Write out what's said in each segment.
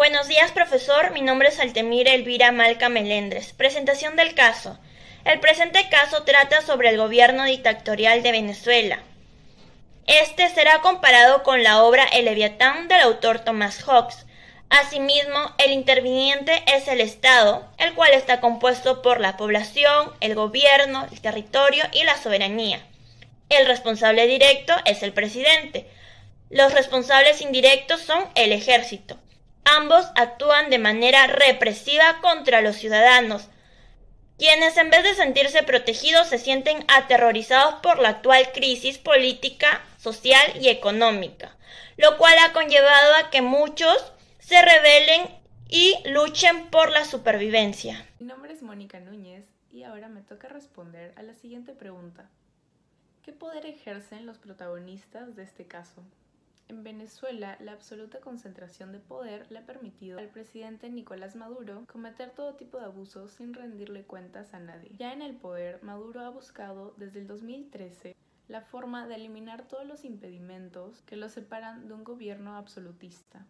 Buenos días, profesor. Mi nombre es Altemira Elvira Malca Melendres. Presentación del caso. El presente caso trata sobre el gobierno dictatorial de Venezuela. Este será comparado con la obra El Leviatán del autor Thomas Hobbes. Asimismo, el interviniente es el Estado, el cual está compuesto por la población, el gobierno, el territorio y la soberanía. El responsable directo es el presidente. Los responsables indirectos son el ejército. Ambos actúan de manera represiva contra los ciudadanos, quienes en vez de sentirse protegidos se sienten aterrorizados por la actual crisis política, social y económica, lo cual ha conllevado a que muchos se rebelen y luchen por la supervivencia. Mi nombre es Mónica Núñez y ahora me toca responder a la siguiente pregunta. ¿Qué poder ejercen los protagonistas de este caso? En Venezuela, la absoluta concentración de poder le ha permitido al presidente Nicolás Maduro cometer todo tipo de abusos sin rendirle cuentas a nadie. Ya en el poder, Maduro ha buscado desde el 2013 la forma de eliminar todos los impedimentos que lo separan de un gobierno absolutista.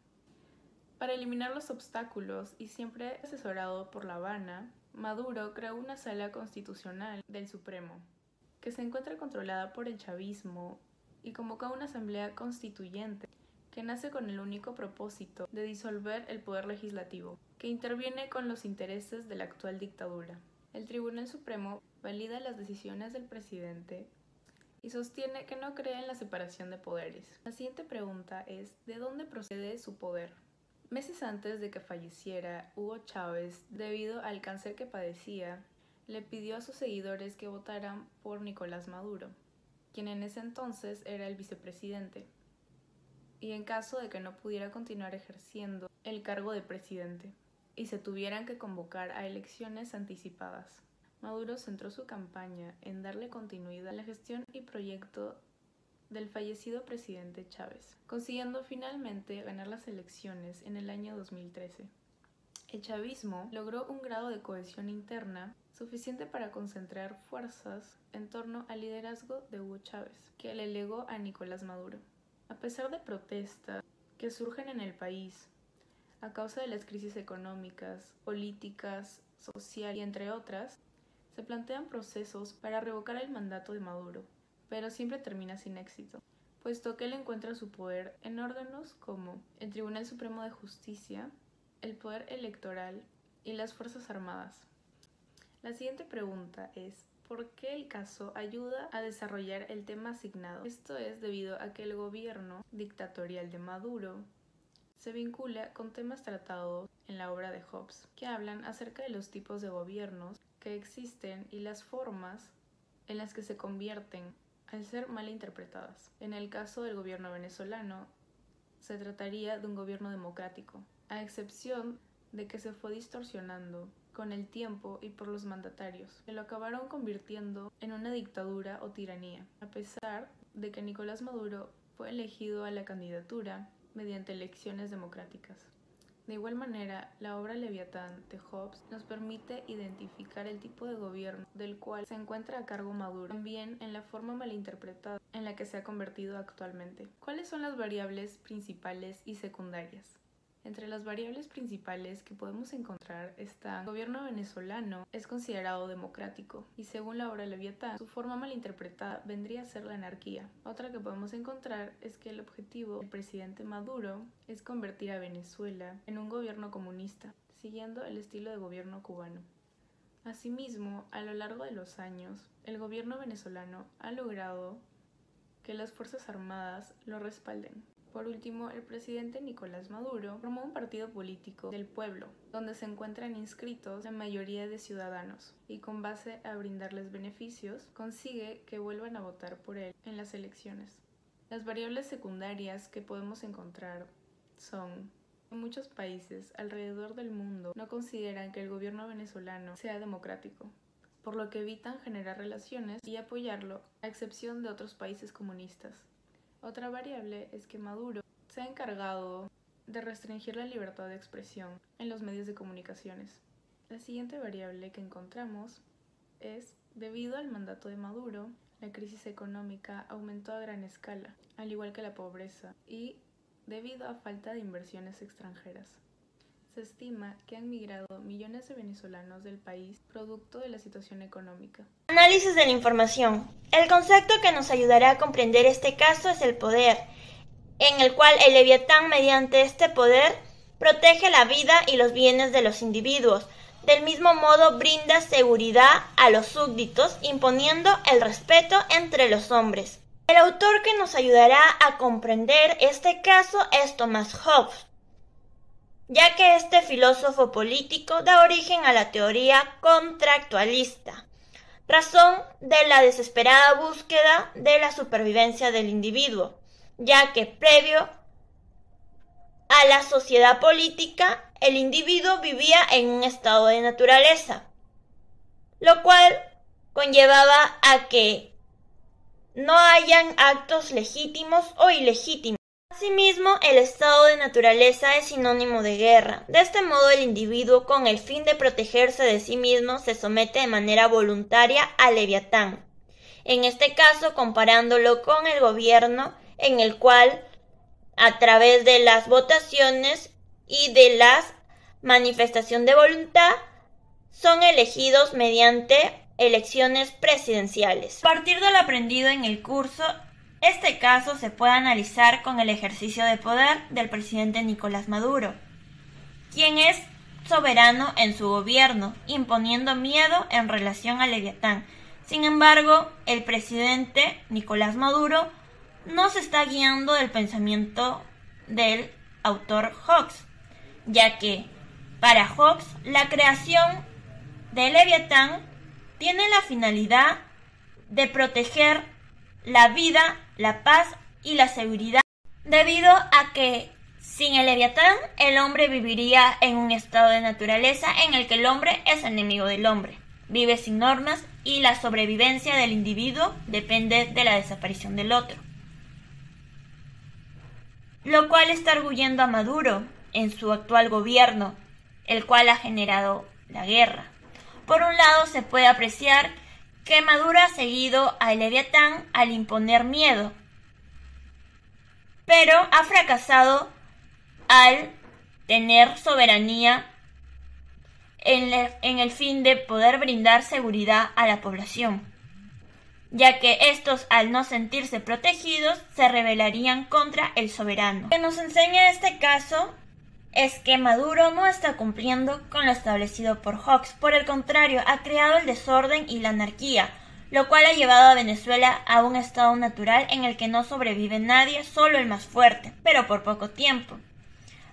Para eliminar los obstáculos y siempre asesorado por La Habana, Maduro creó una sala constitucional del Supremo, que se encuentra controlada por el chavismo, y convocó a una asamblea constituyente que nace con el único propósito de disolver el poder legislativo, que interviene con los intereses de la actual dictadura. El Tribunal Supremo valida las decisiones del presidente y sostiene que no cree en la separación de poderes. La siguiente pregunta es, ¿de dónde procede su poder? Meses antes de que falleciera, Hugo Chávez, debido al cáncer que padecía, le pidió a sus seguidores que votaran por Nicolás Maduro, quien en ese entonces era el vicepresidente, y en caso de que no pudiera continuar ejerciendo el cargo de presidente, y se tuvieran que convocar a elecciones anticipadas. Maduro centró su campaña en darle continuidad a la gestión y proyecto del fallecido presidente Chávez, consiguiendo finalmente ganar las elecciones en el año 2013. El chavismo logró un grado de cohesión interna suficiente para concentrar fuerzas en torno al liderazgo de Hugo Chávez, que le legó a Nicolás Maduro. A pesar de protestas que surgen en el país a causa de las crisis económicas, políticas, social y entre otras, se plantean procesos para revocar el mandato de Maduro, pero siempre termina sin éxito, puesto que él encuentra su poder en órganos como el Tribunal Supremo de Justicia, el poder electoral y las Fuerzas Armadas. La siguiente pregunta es, ¿por qué el caso ayuda a desarrollar el tema asignado? Esto es debido a que el gobierno dictatorial de Maduro se vincula con temas tratados en la obra de Hobbes, que hablan acerca de los tipos de gobiernos que existen y las formas en las que se convierten al ser mal interpretadas. En el caso del gobierno venezolano, se trataría de un gobierno democrático, a excepción de que se fue distorsionando con el tiempo y por los mandatarios, que lo acabaron convirtiendo en una dictadura o tiranía, a pesar de que Nicolás Maduro fue elegido a la candidatura mediante elecciones democráticas. De igual manera, la obra Leviatán de Hobbes nos permite identificar el tipo de gobierno del cual se encuentra a cargo Maduro, también en la forma malinterpretada en la que se ha convertido actualmente. ¿Cuáles son las variables principales y secundarias? Entre las variables principales que podemos encontrar está el gobierno venezolano es considerado democrático y según la obra Leviatán, su forma malinterpretada vendría a ser la anarquía. Otra que podemos encontrar es que el objetivo del presidente Maduro es convertir a Venezuela en un gobierno comunista, siguiendo el estilo de gobierno cubano. Asimismo, a lo largo de los años, el gobierno venezolano ha logrado que las Fuerzas Armadas lo respalden. Por último, el presidente Nicolás Maduro formó un partido político del pueblo, donde se encuentran inscritos la mayoría de ciudadanos, y con base a brindarles beneficios, consigue que vuelvan a votar por él en las elecciones. Las variables secundarias que podemos encontrar son: en muchos países alrededor del mundo no consideran que el gobierno venezolano sea democrático, por lo que evitan generar relaciones y apoyarlo, a excepción de otros países comunistas. Otra variable es que Maduro se ha encargado de restringir la libertad de expresión en los medios de comunicaciones. La siguiente variable que encontramos es, debido al mandato de Maduro, la crisis económica aumentó a gran escala, al igual que la pobreza, y debido a falta de inversiones extranjeras. Se estima que han migrado millones de venezolanos del país producto de la situación económica. Análisis de la información. El concepto que nos ayudará a comprender este caso es el poder, en el cual el Leviatán, mediante este poder, protege la vida y los bienes de los individuos. Del mismo modo, brinda seguridad a los súbditos, imponiendo el respeto entre los hombres. El autor que nos ayudará a comprender este caso es Thomas Hobbes, ya que este filósofo político da origen a la teoría contractualista, razón de la desesperada búsqueda de la supervivencia del individuo, ya que previo a la sociedad política, el individuo vivía en un estado de naturaleza, lo cual conllevaba a que no hayan actos legítimos o ilegítimos. Asimismo, el estado de naturaleza es sinónimo de guerra. De este modo, el individuo, con el fin de protegerse de sí mismo, se somete de manera voluntaria al Leviatán. En este caso, comparándolo con el gobierno, en el cual, a través de las votaciones y de la manifestación de voluntad, son elegidos mediante elecciones presidenciales. A partir de lo aprendido en el curso, este caso se puede analizar con el ejercicio de poder del presidente Nicolás Maduro, quien es soberano en su gobierno, imponiendo miedo en relación al Leviatán. Sin embargo, el presidente Nicolás Maduro no se está guiando del pensamiento del autor Hobbes, ya que para Hobbes la creación del Leviatán tiene la finalidad de proteger la vida, la paz y la seguridad, debido a que sin el Leviatán el hombre viviría en un estado de naturaleza en el que el hombre es enemigo del hombre, vive sin normas y la sobrevivencia del individuo depende de la desaparición del otro, lo cual está arguyendo a Maduro en su actual gobierno, el cual ha generado la guerra. Por un lado, se puede apreciar que Maduro ha seguido al Leviatán al imponer miedo, pero ha fracasado al tener soberanía en el fin de poder brindar seguridad a la población, ya que estos, al no sentirse protegidos, se rebelarían contra el soberano. Lo que nos enseña este caso es que Maduro no está cumpliendo con lo establecido por Hobbes. Por el contrario, ha creado el desorden y la anarquía, lo cual ha llevado a Venezuela a un estado natural en el que no sobrevive nadie, solo el más fuerte, pero por poco tiempo.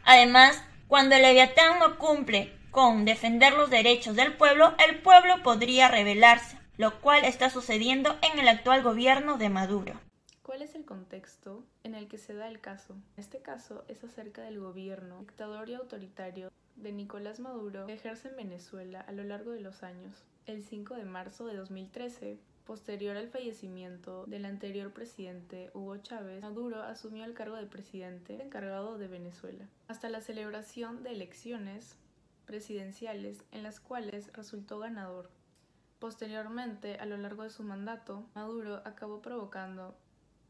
Además, cuando el Leviatán no cumple con defender los derechos del pueblo, el pueblo podría rebelarse, lo cual está sucediendo en el actual gobierno de Maduro. ¿Cuál es el contexto en el que se da el caso? Este caso es acerca del gobierno dictador y autoritario de Nicolás Maduro que ejerce en Venezuela a lo largo de los años. El 5 de marzo de 2013, posterior al fallecimiento del anterior presidente Hugo Chávez, Maduro asumió el cargo de presidente encargado de Venezuela, hasta la celebración de elecciones presidenciales en las cuales resultó ganador. Posteriormente, a lo largo de su mandato, Maduro acabó provocando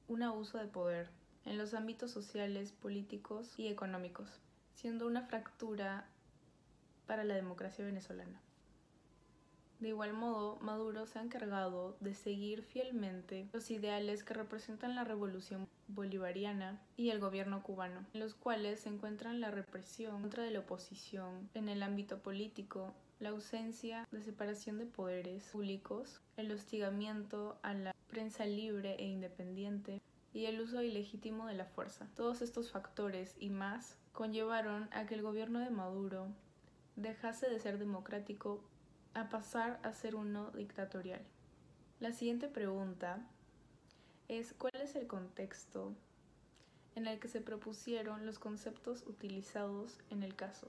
un abuso de poder en los ámbitos sociales, políticos y económicos, siendo una fractura para la democracia venezolana. De igual modo, Maduro se ha encargado de seguir fielmente los ideales que representan la revolución bolivariana y el gobierno cubano, en los cuales se encuentran la represión contra de la oposición en el ámbito político, la ausencia de separación de poderes públicos, el hostigamiento a la prensa libre e independiente y el uso ilegítimo de la fuerza. Todos estos factores y más conllevaron a que el gobierno de Maduro dejase de ser democrático a pasar a ser uno dictatorial. La siguiente pregunta es: ¿cuál es el contexto en el que se propusieron los conceptos utilizados en el caso?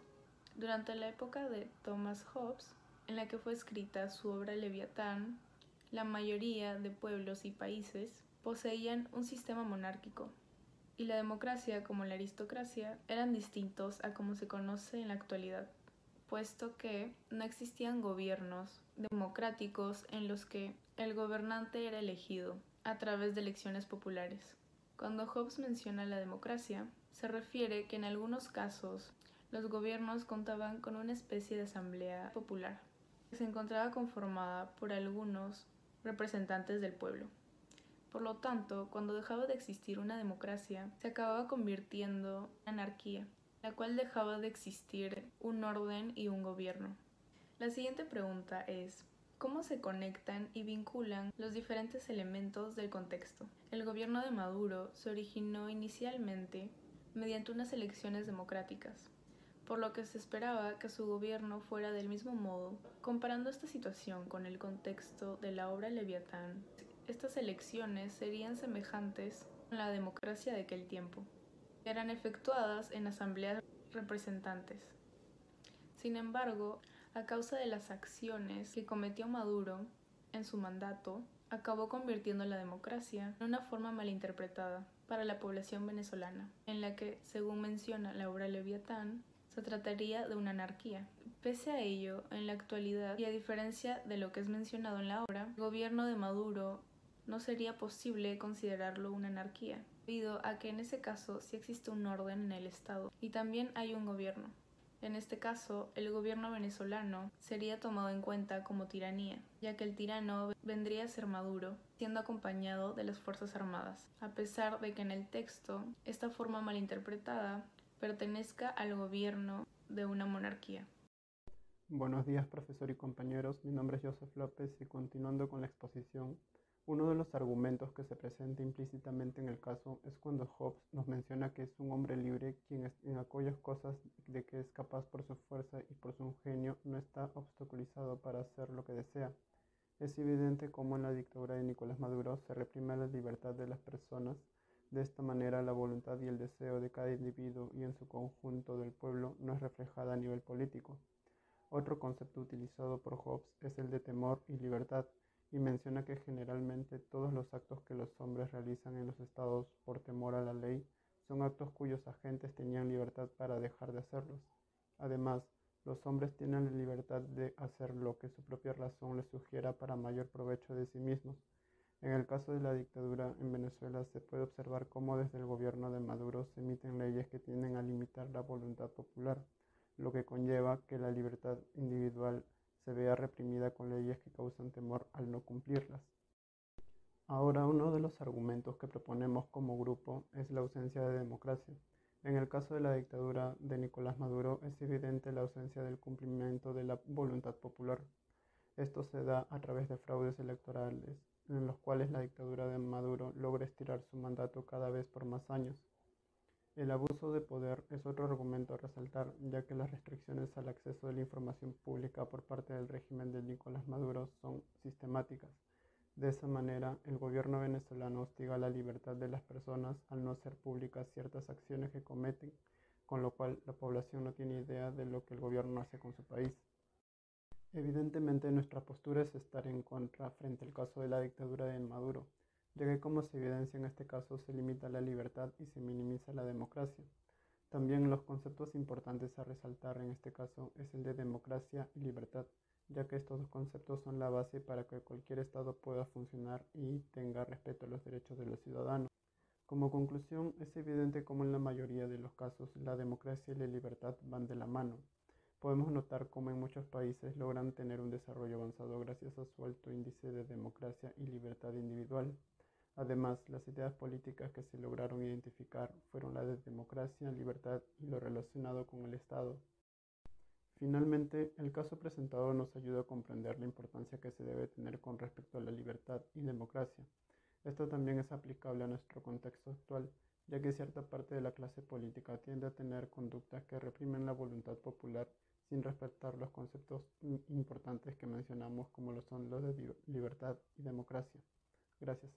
Durante la época de Thomas Hobbes, en la que fue escrita su obra Leviatán, la mayoría de pueblos y países poseían un sistema monárquico, y la democracia como la aristocracia eran distintos a como se conoce en la actualidad, puesto que no existían gobiernos democráticos en los que el gobernante era elegido a través de elecciones populares. Cuando Hobbes menciona la democracia, se refiere que en algunos casos Los gobiernos contaban con una especie de asamblea popular, que se encontraba conformada por algunos representantes del pueblo. Por lo tanto, cuando dejaba de existir una democracia, se acababa convirtiendo en anarquía, la cual dejaba de existir un orden y un gobierno. La siguiente pregunta es: ¿cómo se conectan y vinculan los diferentes elementos del contexto? El gobierno de Maduro se originó inicialmente mediante unas elecciones democráticas, por lo que se esperaba que su gobierno fuera del mismo modo. Comparando esta situación con el contexto de la obra Leviatán, estas elecciones serían semejantes a la democracia de aquel tiempo. Eran efectuadas en asambleas representantes. Sin embargo, a causa de las acciones que cometió Maduro en su mandato, acabó convirtiendo la democracia en una forma malinterpretada para la población venezolana, en la que, según menciona la obra Leviatán, se trataría de una anarquía. Pese a ello, en la actualidad, y a diferencia de lo que es mencionado en la obra, el gobierno de Maduro no sería posible considerarlo una anarquía, debido a que en ese caso sí existe un orden en el Estado y también hay un gobierno. En este caso, el gobierno venezolano sería tomado en cuenta como tiranía, ya que el tirano vendría a ser Maduro, siendo acompañado de las Fuerzas Armadas, a pesar de que en el texto esta forma malinterpretada pertenezca al gobierno de una monarquía. Buenos días, profesor y compañeros. Mi nombre es Joseph López y continuando con la exposición, uno de los argumentos que se presenta implícitamente en el caso es cuando Hobbes nos menciona que es un hombre libre quien en aquellas cosas de que es capaz por su fuerza y por su ingenio no está obstaculizado para hacer lo que desea. Es evidente cómo en la dictadura de Nicolás Maduro se reprime la libertad de las personas. De esta manera, la voluntad y el deseo de cada individuo y en su conjunto del pueblo no es reflejada a nivel político. Otro concepto utilizado por Hobbes es el de temor y libertad, y menciona que generalmente todos los actos que los hombres realizan en los estados por temor a la ley son actos cuyos agentes tenían libertad para dejar de hacerlos. Además, los hombres tienen la libertad de hacer lo que su propia razón les sugiera para mayor provecho de sí mismos. En el caso de la dictadura en Venezuela se puede observar cómo desde el gobierno de Maduro se emiten leyes que tienden a limitar la voluntad popular, lo que conlleva que la libertad individual se vea reprimida con leyes que causan temor al no cumplirlas. Ahora, uno de los argumentos que proponemos como grupo es la ausencia de democracia. En el caso de la dictadura de Nicolás Maduro es evidente la ausencia del cumplimiento de la voluntad popular. Esto se da a través de fraudes electorales, en los cuales la dictadura de Maduro logra estirar su mandato cada vez por más años. El abuso de poder es otro argumento a resaltar, ya que las restricciones al acceso de la información pública por parte del régimen de Nicolás Maduro son sistemáticas. De esa manera, el gobierno venezolano hostiga la libertad de las personas al no hacer públicas ciertas acciones que cometen, con lo cual la población no tiene idea de lo que el gobierno hace con su país. Evidentemente, nuestra postura es estar en contra frente al caso de la dictadura de Maduro, ya que como se evidencia en este caso se limita la libertad y se minimiza la democracia. También los conceptos importantes a resaltar en este caso es el de democracia y libertad, ya que estos dos conceptos son la base para que cualquier Estado pueda funcionar y tenga respeto a los derechos de los ciudadanos. Como conclusión, es evidente cómo en la mayoría de los casos la democracia y la libertad van de la mano. Podemos notar cómo en muchos países logran tener un desarrollo avanzado gracias a su alto índice de democracia y libertad individual. Además, las ideas políticas que se lograron identificar fueron las de democracia, libertad y lo relacionado con el Estado. Finalmente, el caso presentado nos ayuda a comprender la importancia que se debe tener con respecto a la libertad y democracia. Esto también es aplicable a nuestro contexto actual, ya que cierta parte de la clase política tiende a tener conductas que reprimen la voluntad popular sin respetar los conceptos importantes que mencionamos como lo son los de libertad y democracia. Gracias.